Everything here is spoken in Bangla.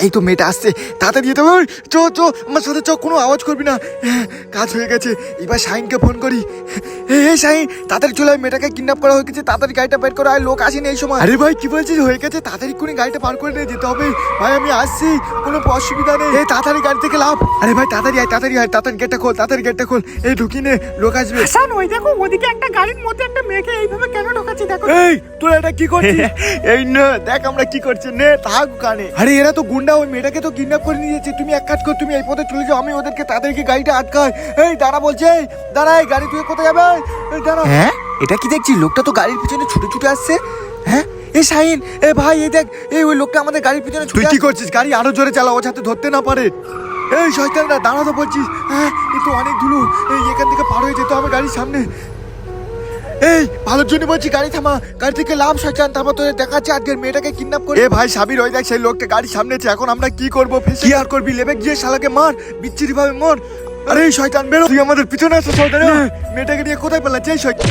এই তো মেয়েটা আসছে, তাড়াতাড়ি যেতে হবে। চ চ আমার সাথে চ, কোনো আওয়াজ করবি না। কাজ হয়ে গেছে, এবার শাহিনকে ফোন করি। শাহিন তাড়াতাড়ি চলে আয়, মেয়েটাকে কিডন্যাপ করা হয়ে গেছে, তাড়াতাড়ি গাড়িটা বের করা। লোক আসেনি এই সময়। আরে ভাই কি বলছিস, হয়ে গেছে, তাড়াতাড়ি করে গাড়িটা পার করে নিয়ে যেতে হবে। ভাই আমি আসছি, কোনো অসুবিধা নেই। তাড়াতাড়ি গাড়ি থেকে লাভ। আরে ভাই তাড়াতাড়ি আয়, তাড়াতাড়ি আয়, তাড়াতাড়ি গেটটা খোল, তাড়াতাড়ি গেটটা খোল। ঢুকি নে, লোক আসবে। হাসান, ওই দেখো ওদিকে একটা গাড়ির মধ্যে একটা মেয়েকে এইভাবে কেন ঢোকাচ্ছে দেখো। এই তোরা এটা কি করছিস? এই না দেখ আমরা কি করছি, নে থাক কানে। আরে এরা তো গুন্ডা, ওই মেয়েটাকে তো কিডন্যাপ করে নিয়ে যাচ্ছে। তুমি এক কাজ কর, তুমি এই পথে চলে যাও, আমি ওদেরকে তাদেরকে গাড়িটা আটকাই। এই দাঁড়া বলছে, দাঁড়া, এই গাড়ি তুই কোথায় যাবে? দাঁড়া। হ্যাঁ এটা কি দেখছি, লোকটা তো গাড়ির পিছনে ছুটে ছুটে আসছে। হ্যাঁ এই শাহিন, ভাই এই দেখ, ওই লোকটা আমাদের গাড়ির পিছনে ছুটে। তুই কি করছিস? গাড়ি আরো জোরে চালা, ও যাতে ধরতে না পারে। এই শয়তানরা দাঁড়া তো বলছিস। হ্যাঁ এই তো অনেক ধুলো, এখান থেকে পার হয়ে যেতে হবে গাড়ির সামনে। এই ভালোর জন্য বলছি, গাড়ি থামা, গাড়ি থেকে লাভ শয়তান, তারপর তোদের দেখাচ্ছে আজকের মেয়েটাকে কিডন্যাপ করে। ভাই সাবির, ওই দেখ সেই লোকটা গাড়ি সামনেছে। এখন আমরা কি করবো? কি আর করবি, লেবে গিয়ে শালাকে মার, বিচ্ছিরি ভাবে মর। আরে এই শয়তান বেরো, তুই আমাদের পিছনে আসো শয়তান। মেয়েটাকে নিয়ে কোথায় পালাচ্ছে এই শয়তান?